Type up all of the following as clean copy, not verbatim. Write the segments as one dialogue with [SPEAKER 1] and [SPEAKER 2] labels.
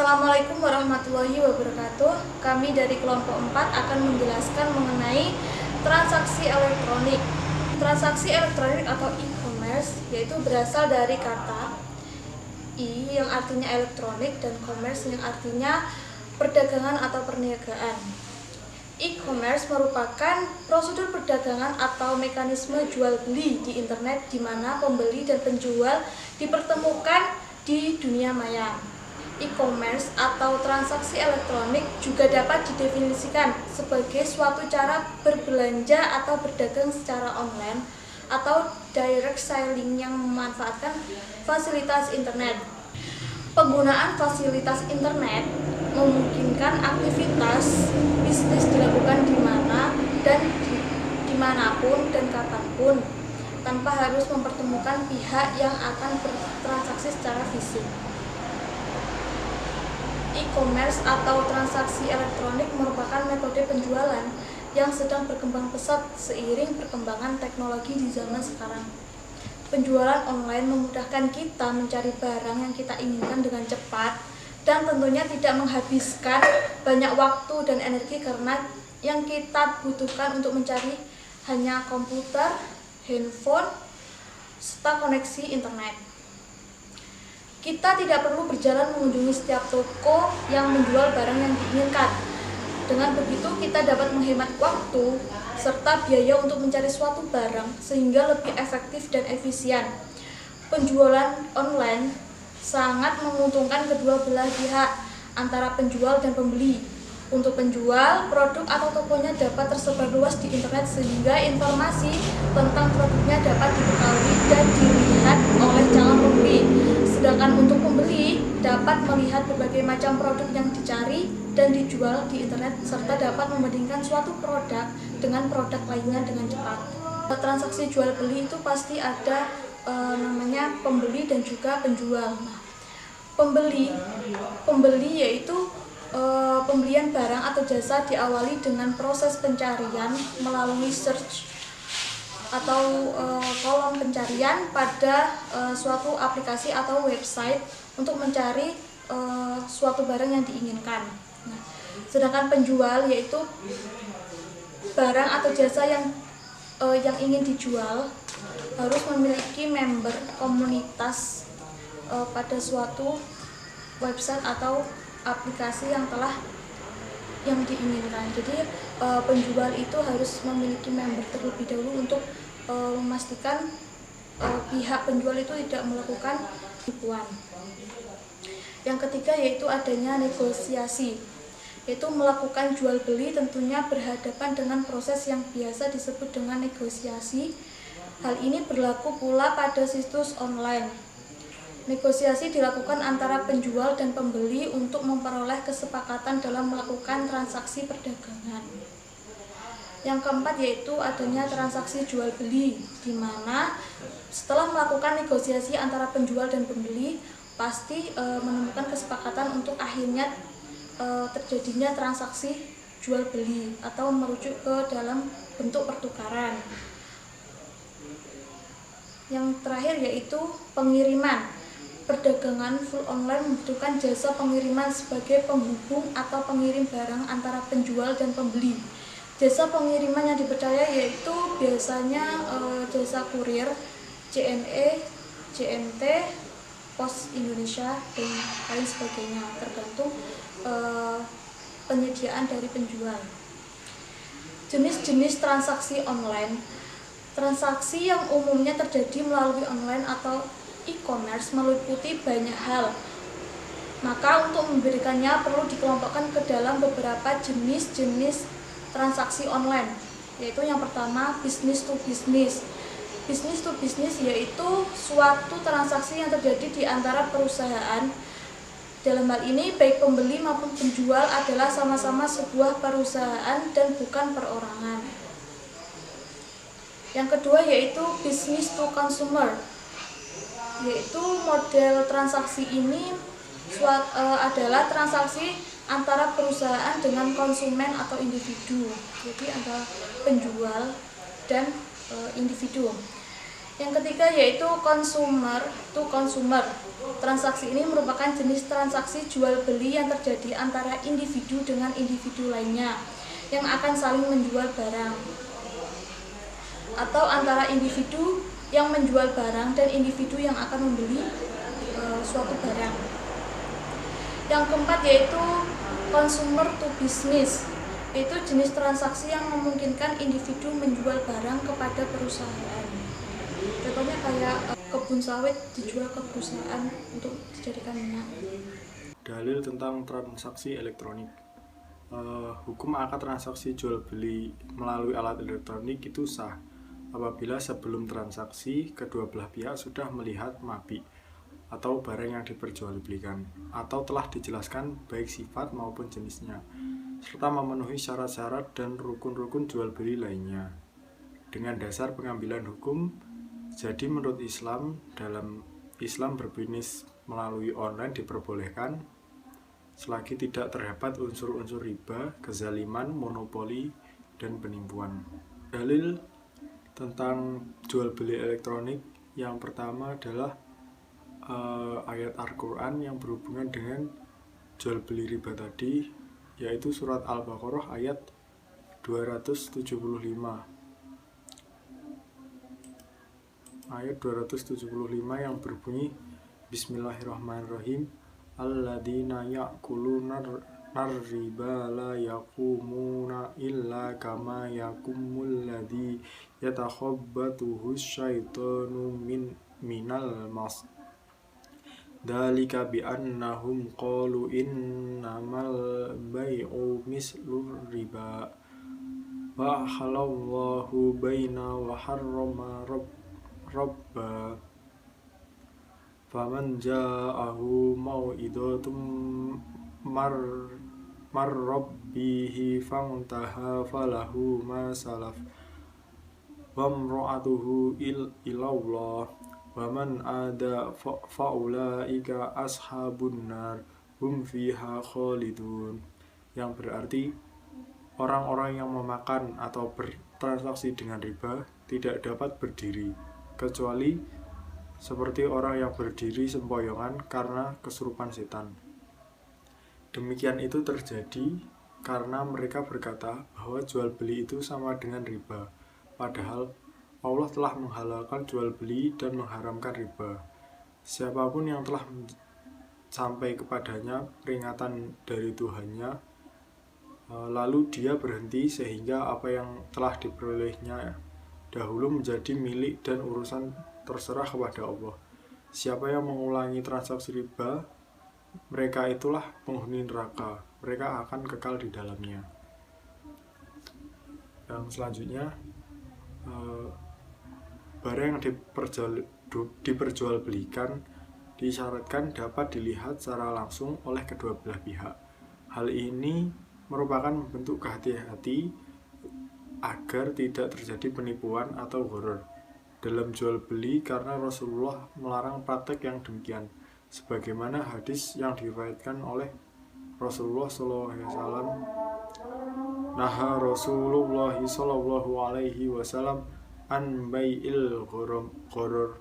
[SPEAKER 1] Assalamualaikum warahmatullahi wabarakatuh. Kami dari kelompok 4 akan menjelaskan mengenai transaksi elektronik. Transaksi elektronik atau e-commerce yaitu berasal dari kata e yang artinya elektronik dan commerce yang artinya perdagangan atau perniagaan. E-commerce merupakan prosedur perdagangan atau mekanisme jual beli di internet di mana pembeli dan penjual dipertemukan di dunia maya. E-commerce atau transaksi elektronik juga dapat didefinisikan sebagai suatu cara berbelanja atau berdagang secara online atau direct selling yang memanfaatkan fasilitas internet. Penggunaan fasilitas internet memungkinkan aktivitas bisnis dilakukan di mana dan dimanapun dan kapanpun tanpa harus mempertemukan pihak yang akan bertransaksi secara fisik. E-commerce atau transaksi elektronik merupakan metode penjualan yang sedang berkembang pesat seiring perkembangan teknologi di zaman sekarang. Penjualan online memudahkan kita mencari barang yang kita inginkan dengan cepat dan tentunya tidak menghabiskan banyak waktu dan energi karena yang kita butuhkan untuk mencari hanya komputer, handphone, serta koneksi internet. Kita tidak perlu berjalan mengunjungi setiap toko yang menjual barang yang diinginkan. Dengan begitu kita dapat menghemat waktu serta biaya untuk mencari suatu barang sehingga lebih efektif dan efisien. Penjualan online sangat menguntungkan kedua belah pihak antara penjual dan pembeli. Untuk penjual, produk atau tokonya dapat tersebar luas di internet sehingga informasi tentang produknya dapat diketahui dan dilihat oleh calon pembeli. Sedangkan untuk pembeli dapat melihat berbagai macam produk yang dicari dan dijual di internet serta dapat membandingkan suatu produk dengan produk lainnya dengan cepat. Transaksi jual beli itu pasti ada namanya pembeli dan juga penjual. Nah, pembeli yaitu pembelian barang atau jasa diawali dengan proses pencarian melalui search atau kolom pencarian pada suatu aplikasi atau website untuk mencari suatu barang yang diinginkan. Nah, sedangkan penjual yaitu barang atau jasa yang ingin dijual harus memiliki member komunitas pada suatu website atau aplikasi yang diinginkan. Jadi penjual itu harus memiliki member terlebih dahulu untuk memastikan pihak penjual itu tidak melakukan penipuan. Yang ketiga yaitu adanya negosiasi, yaitu melakukan jual beli tentunya berhadapan dengan proses yang biasa disebut dengan negosiasi. Hal ini berlaku pula pada situs online. Negosiasi dilakukan antara penjual dan pembeli untuk memperoleh kesepakatan dalam melakukan transaksi perdagangan. Yang keempat yaitu adanya transaksi jual beli, di mana setelah melakukan negosiasi antara penjual dan pembeli pasti menemukan kesepakatan untuk akhirnya terjadinya transaksi jual beli atau merujuk ke dalam bentuk pertukaran. Yang terakhir yaitu pengiriman. Perdagangan full online membutuhkan jasa pengiriman sebagai penghubung atau pengirim barang antara penjual dan pembeli. Jasa pengiriman yang dipercaya yaitu biasanya jasa kurir, JNE, JNT, Pos Indonesia, dan lain sebagainya, tergantung penyediaan dari penjual. Jenis-jenis transaksi online. Transaksi yang umumnya terjadi melalui online atau e-commerce meliputi banyak hal. Maka untuk memberikannya perlu dikelompokkan ke dalam beberapa jenis-jenis transaksi online, yaitu yang pertama business to business. Business to business yaitu suatu transaksi yang terjadi di antara perusahaan. Dalam hal ini baik pembeli maupun penjual adalah sama-sama sebuah perusahaan dan bukan perorangan. Yang kedua yaitu business to consumer, yaitu model transaksi ini adalah transaksi antara perusahaan dengan konsumen atau individu. Jadi antara penjual dan individu. Yang ketiga yaitu consumer to consumer. Transaksi ini merupakan jenis transaksi jual beli yang terjadi antara individu dengan individu lainnya yang akan saling menjual barang, atau antara individu yang menjual barang dan individu yang akan membeli suatu barang. Yang keempat yaitu consumer to business, yaitu jenis transaksi yang memungkinkan individu menjual barang kepada perusahaan. Contohnya kayak kebun sawit dijual ke perusahaan untuk dijadikan minyak.
[SPEAKER 2] Dalil tentang transaksi elektronik. Hukum akad transaksi jual beli melalui alat elektronik itu sah apabila sebelum transaksi kedua belah pihak sudah melihat mabik atau barang yang diperjualbelikan atau telah dijelaskan baik sifat maupun jenisnya serta memenuhi syarat-syarat dan rukun-rukun jual beli lainnya. Dengan dasar pengambilan hukum, jadi menurut Islam, dalam Islam berbisnis melalui online diperbolehkan selagi tidak terdapat unsur-unsur riba, kezaliman, monopoli, dan penipuan. Dalil tentang jual beli elektronik yang pertama adalah ayat Al-Quran yang berhubungan dengan jual beli riba tadi, yaitu surat Al-Baqarah ayat 275. Ayat 275 yang berbunyi Bismillahirrahmanirrahim. Alladzina ya'kuluna riba la yaqumuna illa kama yaqumul ladzi yatakhabbathu syaitanu minal mas. Dzalika bi annahum qalu innamal bai'u mislur riba wa halallahu baina wa harrama rabba. Faman ja'ahu mau'idatum marrabbihi fantaha falahu ma salaf wa imra'atuhu ilallah wa man ada faulaika ashabun nar hum fiha khalidun. Yang berarti orang-orang yang memakan atau bertransaksi dengan riba tidak dapat berdiri kecuali seperti orang yang berdiri sempoyongan karena kesurupan setan. Demikian itu terjadi karena mereka berkata bahwa jual beli itu sama dengan riba, padahal Allah telah menghalalkan jual beli dan mengharamkan riba. Siapapun yang telah sampai kepadanya peringatan dari Tuhannya, lalu dia berhenti sehingga apa yang telah diperolehnya dahulu menjadi milik dan urusan terserah kepada Allah. Siapa yang mengulangi transaksi riba, mereka itulah penghuni neraka. Mereka akan kekal di dalamnya. Yang selanjutnya, barang yang diperjualbelikan disyaratkan dapat dilihat secara langsung oleh kedua belah pihak. Hal ini merupakan bentuk kehati-hati agar tidak terjadi penipuan atau gharar dalam jual beli, karena Rasulullah melarang praktek yang demikian sebagaimana hadis yang diriwayatkan oleh Rasulullah SAW. Naha Rasulullah SAW an bai'il gharar,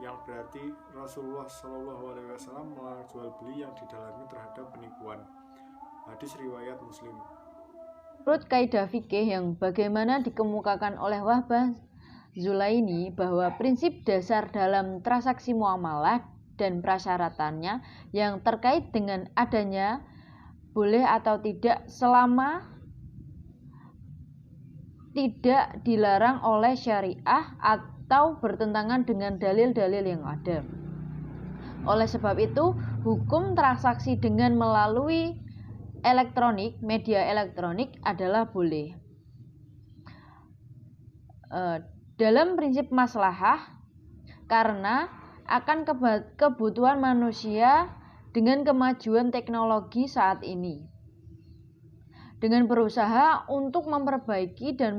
[SPEAKER 2] yang berarti Rasulullah SAW melarang jual beli yang didalami terhadap penipuan. Hadis riwayat Muslim.
[SPEAKER 3] Menurut kaidah fikih yang bagaimana dikemukakan oleh Wahbah Zulaini bahwa prinsip dasar dalam transaksi muamalah dan prasyaratannya yang terkait dengan adanya boleh atau tidak selama tidak dilarang oleh syariah atau bertentangan dengan dalil-dalil yang ada. Oleh sebab itu, hukum transaksi dengan melalui media elektronik adalah boleh. Dalam prinsip maslahah, karena akan kebutuhan manusia dengan kemajuan teknologi saat ini, dengan berusaha untuk memperbaiki dan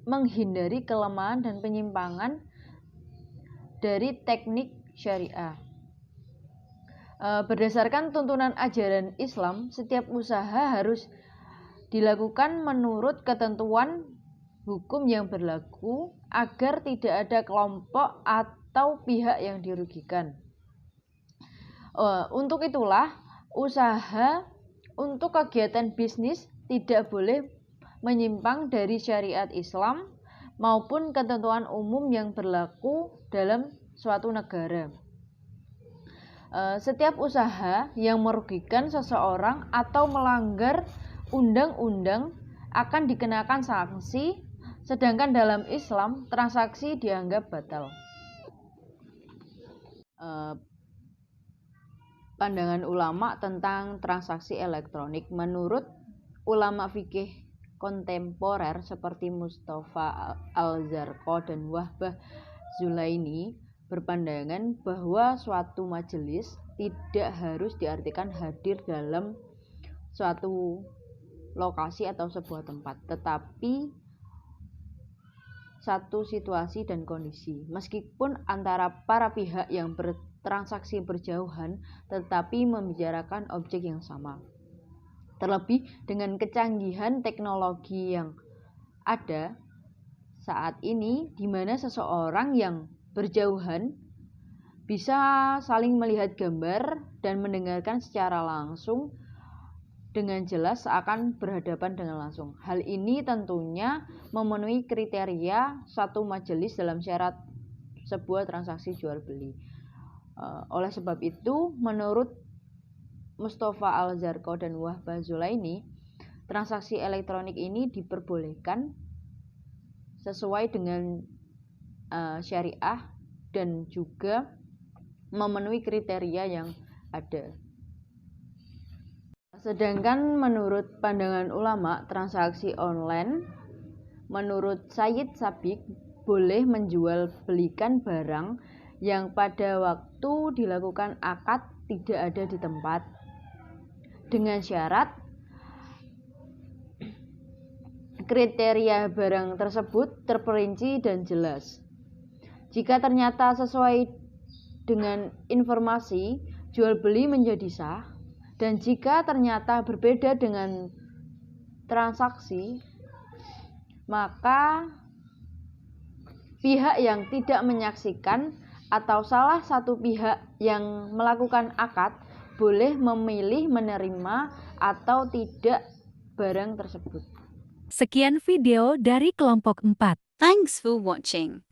[SPEAKER 3] menghindari kelemahan dan penyimpangan dari teknik syariah. Berdasarkan tuntunan ajaran Islam, setiap usaha harus dilakukan menurut ketentuan hukum yang berlaku agar tidak ada kelompok atau pihak yang dirugikan. Untuk itulah, usaha untuk kegiatan bisnis tidak boleh menyimpang dari syariat Islam maupun ketentuan umum yang berlaku dalam suatu negara. Setiap usaha yang merugikan seseorang atau melanggar undang-undang akan dikenakan sanksi, sedangkan dalam Islam transaksi dianggap batal. Pandangan ulama tentang transaksi elektronik. Menurut ulama fikih kontemporer seperti Mustafa Al-Zarqo dan Wahbah Zulaini berpandangan bahwa suatu majelis tidak harus diartikan hadir dalam suatu lokasi atau sebuah tempat, tetapi satu situasi dan kondisi. Meskipun antara para pihak yang bertransaksi berjauhan, tetapi membicarakan objek yang sama. Terlebih dengan kecanggihan teknologi yang ada saat ini, di mana seseorang yang berjauhan bisa saling melihat gambar dan mendengarkan secara langsung dengan jelas seakan berhadapan dengan langsung. Hal ini tentunya memenuhi kriteria satu majelis dalam syarat sebuah transaksi jual beli. Oleh sebab itu, menurut Mustafa Al-Zarqo dan Wahbah Zulaini, transaksi elektronik ini diperbolehkan sesuai dengan syariah dan juga memenuhi kriteria yang ada. Sedangkan menurut pandangan ulama, transaksi online menurut Sayyid Sabiq boleh menjual belikan barang yang pada waktu dilakukan akad tidak ada di tempat, dengan syarat kriteria barang tersebut terperinci dan jelas. Jika ternyata sesuai dengan informasi, jual beli menjadi sah. Dan jika ternyata berbeda dengan transaksi, maka pihak yang tidak menyaksikan atau salah satu pihak yang melakukan akad boleh memilih menerima atau tidak barang tersebut.
[SPEAKER 4] Sekian video dari kelompok 4. Thanks for watching.